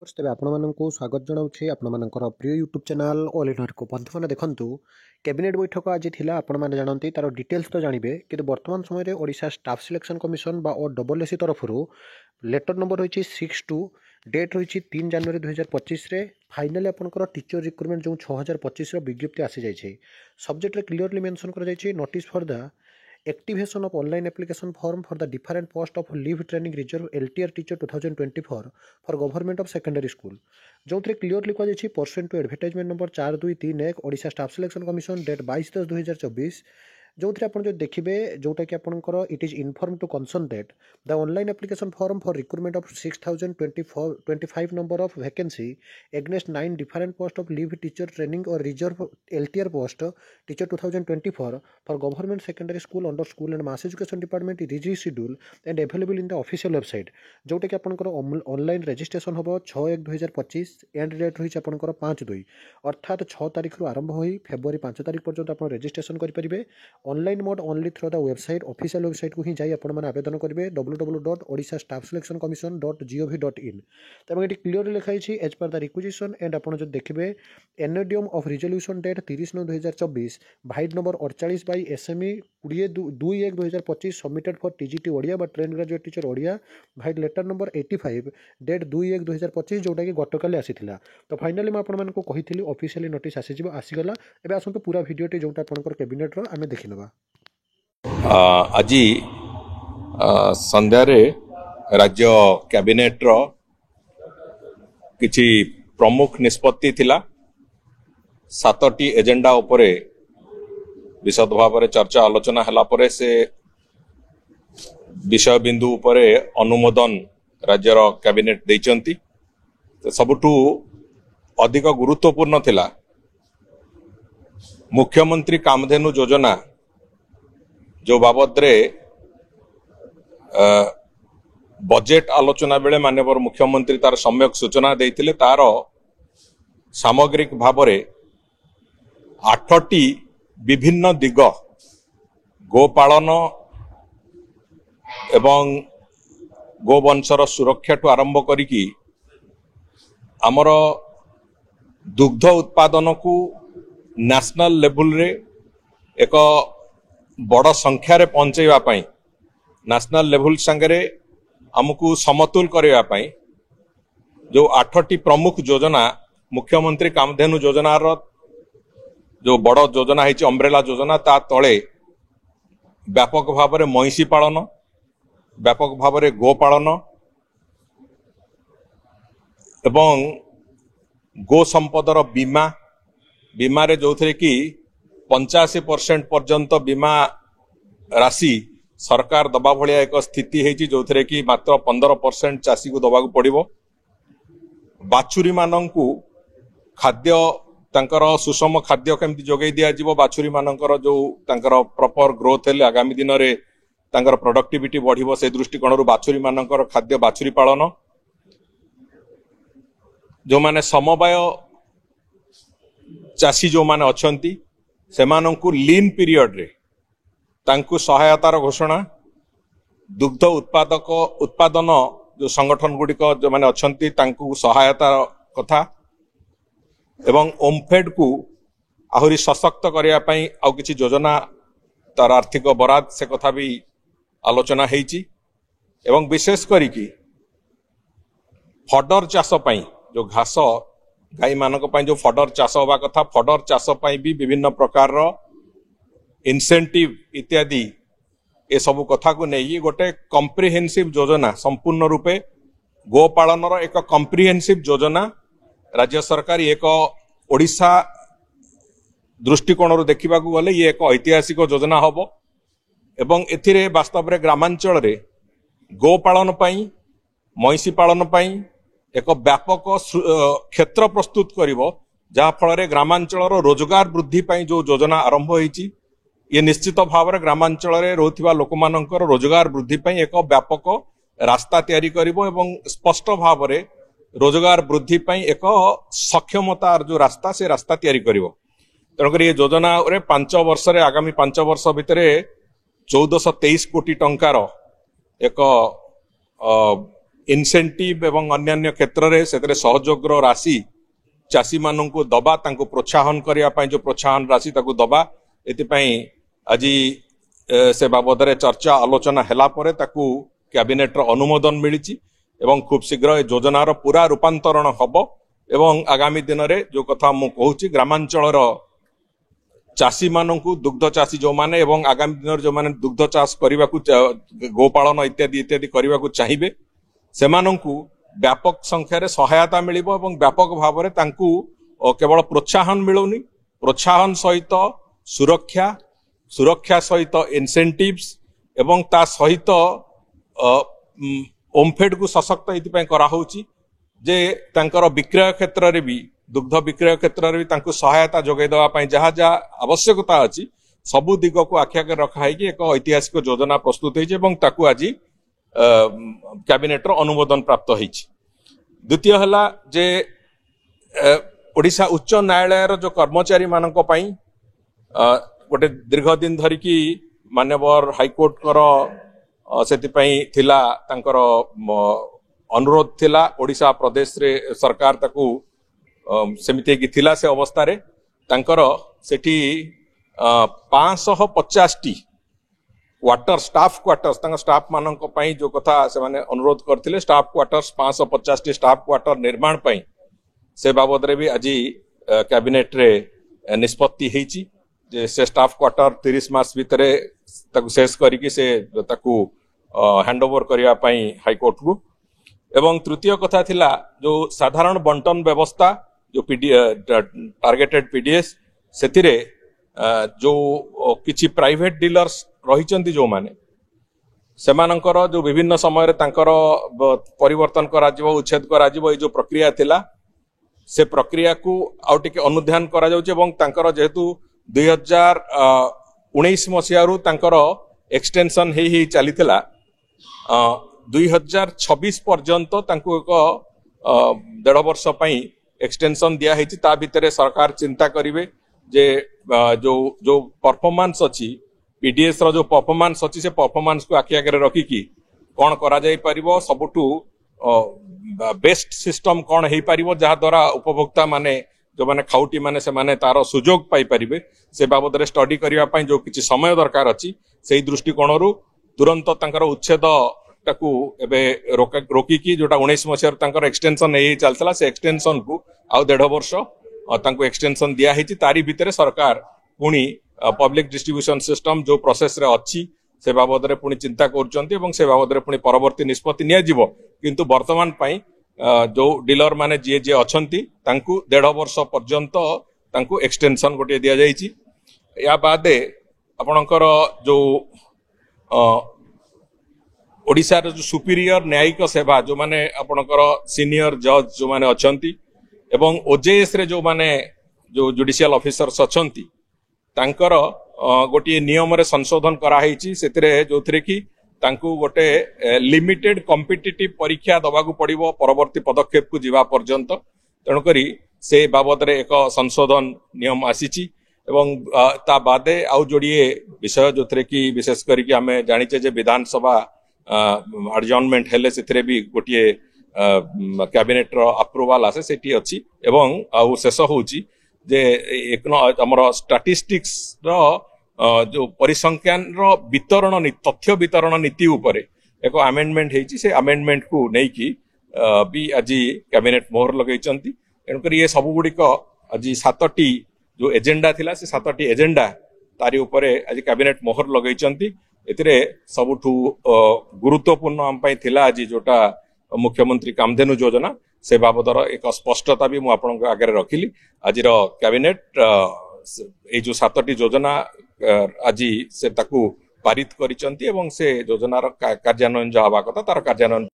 ତେବେ ଆପଣମାନଙ୍କୁ ସ୍ୱାଗତ ଜଣାଉଛି ଆପଣମାନଙ୍କର ପ୍ରିୟ ୟୁଟ୍ୟୁବ୍ ଚ୍ୟାନେଲ୍ ଅଲ୍ ଇନ୍ ୱାନ୍କୁ। ବନ୍ଧୁମାନେ ଦେଖନ୍ତୁ, କ୍ୟାବିନେଟ୍ ବୈଠକ ଆଜି ଥିଲା, ଆପଣମାନେ ଜାଣନ୍ତି, ତା'ର ଡିଟେଲ୍ସ ତ ଜାଣିବେ, କିନ୍ତୁ ବର୍ତ୍ତମାନ ସମୟରେ ଓଡ଼ିଶା ଷ୍ଟାଫ୍ ସିଲେକ୍ସନ୍ କମିଶନ୍ ବା OSSC ତରଫରୁ ଲେଟର୍ ନମ୍ବର ରହିଛି 62, ଡେଟ୍ ରହିଛି 3 ଜାନୁଆରୀ 2025ରେ। ଫାଇନାଲି ଆପଣଙ୍କର ଟିଚର ରିକ୍ରୁଟମେଣ୍ଟ ଯେଉଁ 6025ର ବିଜ୍ଞପ୍ତି ଆସିଯାଇଛି। ସବଜେକ୍ଟରେ କ୍ଲିୟରଲି ମେନସନ୍ କରାଯାଇଛି, notice for the activation of online application form for the different post of leave training reserve LTR teacher 2024 for government of secondary school जो clearly कहुच्छी pursuant to advertisement number 4231 Odisha staff selection commission date 22/10/2024 जो आप देखिए जोटा कि आपंकर it is inform to concentrate the online application form for recruitment of 6025 number of vacancy against 9 different post of leave teacher training और reserve LTR post teacher 2024 for government secondary school under school and mass education department रिजी schedule and available in the official website जोटा कि आपंकर online registration हम 6/1/2025 and date रही आपंकर 5/2 अर्थात 6 तारीख आरंभ हो फेब्रुआरी 5 तारीख पर्यंत आप रजिस्ट्रेशन करेंगे online mode only through the website official website को ही जाई आपण माने आवेदन करेंगे www.odishastaffselectioncommission.gov.in तब ये क्लियरली लिखाई as per the requisition and आप जो देखिए एनओडियम of resolution date 30/9/2024 vide number 48/SME 20/2/2025 submitted for TGT Odia बा train graduate teacher Odia vide letter number 85 date 2/1/2025 जोटा कि गतकाली आसीथिला। तो फाइनाली मैं आपण मानक कही ऑफिशियली नोटिस आसीगला। एबे आसंतु पूरा वीडियोटी जोटा आपनकर कैबिनेट रो आमे देखि नबा। आज संध्यारे राज्य कैबिनेट रो किछि प्रमुख निष्पत्ति थिला। 7टी एजेंडा उपरे विशद भाव में चर्चा आलोचना हला परे से विषय बिंदु उपरे अनुमोदन राज्यर कैबिनेट देइचंती। सबुठु अधिक गुरुत्वपूर्ण थिला मुख्यमंत्री कामधेनु योजना जो बाबद रे बजेट आलोचना बेले माननीय मुख्यमंत्री तार सम्यक सूचना देइथिले। तार सामग्रिक भाव में 8टी विभिन्न दिग गोपालन एवं गोवंशर सुरक्षा ठू आरंभ करिकी आमर दुग्ध उत्पादन को नेशनल लेवल रे एक बड़ संख्यार पहुंचेवा पाई नेशनल लेवल संगे आमको समतुल करने पाई जो 8टी प्रमुख योजना मुख्यमंत्री कामधेनु योजना जो बड़ योजना है अम्ब्रेला योजना ता तले व्यापक भाव में महिषी पालन व्यापक भाव में गोपालन एवं गो संपदर बीमा बीमा रे जो थे कि 85% पर्यंत बीमा राशि सरकार दबा भलिया एक स्थिति है जो थे कि मात्र 15% चाषी को दबा पड़ो। बाछुरी मानंकु खाद्य तांकर सुषम खाद्य केमती जोगई दिया जीवो बाछुरी मानंकर जो तांकर प्रॉपर ग्रोथ है आगामी दिन रे तांकर प्रोडक्टिविटी बढ़िबो से दृष्टिकोण बाछुरी मानंकर खाद्य बाछुरी पालन जो माने समवाय चाषी जो माने अछंती सेमानंकु लीन पीरियड रे तांकु सहायतार घोषणा दुग्ध उत्पादक उत्पादन जो संगठन गुड़िक जो माने अछंती तांकु सहायता कथा एवं ओमफेड को आहुरी सशक्त करने पाई आउ किछि योजना तार आर्थिक बराद से कथा भी आलोचना हेइची एवं विशेष करी कि फडर चाष पाई जो घास गाई मानक पाई जो फडर चाष होबा कथा फडर चाष पाई भी विभिन्न प्रकार रो इंसेंटिव इत्यादि ए सब कथा को नहीं गोटे कम्प्रिहेन्सिव योजना संपूर्ण रूपे गोपालन एक कम्प्रिहेन्सिव योजना राज्य सरकार एक ओडिशा दृष्टिकोण देखा गले ये एक ऐतिहासिक योजना हम एवं एथिरे वास्तव में ग्रामांचल रे गोपालन पाई महिषी पालन पाई एक व्यापक क्षेत्र प्रस्तुत करिवो जहा फल ग्रामांचल रोजगार वृद्धि पाई जो योजना आरंभ होईची ये निश्चित भाव में ग्रामांचल रे रोथिबा लोक मानकर रोजगार वृद्धि पाई एक व्यापक रास्ता तैयारी करिवो एवं स्पष्ट भाव में रोजगार वृद्धि पाई एक सक्षमतार जो रास्ता से रास्ता तैयारी करिवो। तेणुकर ये योजना रे 5 वर्ष रे आगामी 5 वर्ष भितर 1423 कोटी टंकार एक इनसेंटिव एवं अन्य क्षेत्र में से सहयोग राशि चाषी मानू दबा प्रोत्साहन करने जो प्रोत्साहन राशि दबा एपाई आज से बाबद चर्चा आलोचना हैला परे ताकू कैबिनेट अनुमोदन मिली एवं खूब शीघ्र योजनार पूरा रूपांतरण हब एवं आगामी दिन में जो कथा मु कहूँ ग्रामांचल चाषी मानू दुग्ध चाषी जो माने एवं आगामी दिन जो माने दुग्ध चाष करने गोपालन इत्यादि इत्यादि करने को चाहिए से व्यापक संख्यार सहायता मिलिबो एवं व्यापक भाव में केवल प्रोत्साहन मिलूनी प्रोत्साहन सहित सुरक्षा सहित इनसेंटिव्स एवं ता सहित ओमफेड को सशक्त इतिपाई कराहोची जे तांकर विक्रय क्षेत्र रे भी दुग्ध विक्रय क्षेत्र रे भी तांको सहायता जोगाई देवा पई जहा जहा आवश्यकता अछि सबु दिग को आखि आगे रखा है एक ऐतिहासिक योजना प्रस्तुत होइछ एवं ताकू आज कैबिनेट अनुमोदन प्राप्त होइछ। द्वितीय हला जे ओडिशा उच्च न्यायालय जो कर्मचारी मानक पई गोटे दीर्घ दिन धरिकी मान्यवर हाईकोर्ट कर सेतिपाई थिला तांकर अनुरोध थिला ओडिशा प्रदेश रे सरकार ताकू सेमिति की थिला से अवस्था रे तांकर सेठी 550 टी क्वार्टर स्टाफ क्वार्टर्स तांका स्टाफ मानक पई जो कथा से माने अनुरोध करथिले staff quarters 550 T staff quarter निर्माण पई से बाबद रे भी आज कैबिनेट रे निष्पत्ति हेची जे से स्टाफ क्वार्टर 30 मास भितरे ताकू शेष करिकि से ताकू हैंडओवर करिया पई हाईकोर्ट को एवं तृतीय कथा थिला जो साधारण बंटन व्यवस्था जो टारगेटेड पीडीएस सेतिरे जो किछि प्राइवेट डीलर्स रहिचंती जो माने सेमानंकर जो विभिन्न समय रे तांकर परिवर्तन करा जिवो उच्छेद करा जिवो ए जो प्रक्रिया थिला से प्रक्रिया को आउ टिके अनुध्यान करा जाउछ एवं तांकर जेहेतु 2019 मसियारू तांकर एक्सटेंशन हे चलीथिला 2026 पर्यंत तांको एक 1.5 वर्ष पई एक्सटेंशन दिया हेछि ता भितरे सरकार चिंता करिवे जे जो परफॉर्मेंस अछि पीडीएस रो जो परफॉर्मेंस अछि से परफॉर्मेंस को आखि आगे रखिकी कौन करा जाई परिबो सबुटू बेस्ट सिस्टम कौन हेई परिबो जहा द्वारा उपभोक्ता माने जो माने खाउटी माने से माने तारो सुजोग पाई परिबे से बाबद रे स्टडी करिया पई जो किछि समय दरकार अछि सेही दृष्टिकोणरू तुरंत तांकर उच्छेद ताकू एबे रोकी जोटा 19 मसियार तांकर एक्सटेंशन हेई चलतला से एक्सटेंशन को आउ 1.5 वर्ष तांको एक्सटेंशन दिया हेछि तारी भितरे सरकार पुणी पब्लिक डिस्ट्रीब्यूशन सिस्टम जो प्रोसेस रे अच्छी से बाबद रे पुणी चिंता करचंती एवं से बाबद रे पुणी परवर्ती निष्पत्ति निया जिवो किंतु वर्तमान पई जो डीलर माने जे अछंती तांकू 1.5 वर्ष पर्यंत तांकू एक्सटेंशन गोटे दिया जायछि। या बादे आपणकर जो ओडिसा रो जो सुपीरियर न्यायिक सेवा जो माने आपणकर सीनियर जज जो माने अछंती एवं ओजेएस रे जो माने जो जुडिशियल ऑफिसर्स अछंती तांकर गोटे नियम रे संशोधन करा हेछि सेतिरे जोथरे कि तांकू गोटे लिमिटेड कॉम्पिटिटिव परीक्षा दबाकू पड़िबो परवर्ती पदक्षेप को जीवा पर्यंत तेणु करी से बाबद रे एक संशोधन नियम आसीछि एवं ता बादे आउ जोड़िए विषय जोथरे कि विशेष करी कि हमें जानिचे जे विधानसभा एडजर्नमेंट हेले सेतिरे भी गोटे कैबिनेट रो अप्रूवल आसे सेठी अछि एवं आउ शेष होउछि जे एक हमर स्टैटिस्टिक्स रो जो परिसंख्यान रो वितरण तथ्य वितरण नीति ऊपर एक अमेंडमेंट हेछि से अमेंडमेंट को नै कि भी आज कैबिनेट मोहर लगैचंती एनकर ये सब गुडिक आज 7टी जो एजेंडा थिला से 7टी एजेंडा तारी ऊपर आज कैबिनेट मोहर लगैचंती एतिरे सबुठु गुरुत्वपूर्ण हम पई थिला आज जोटा मुख्यमंत्री कामधेनु योजना से बाबदर एक स्पष्टता भी मुझे आगे रखिली आज कैबिनेट ये जो 7टी योजना आज से ताकू पारित करिसंती एवं से योजनार कार्यान्वयन जो हवा कथा तार कार्यान्वयन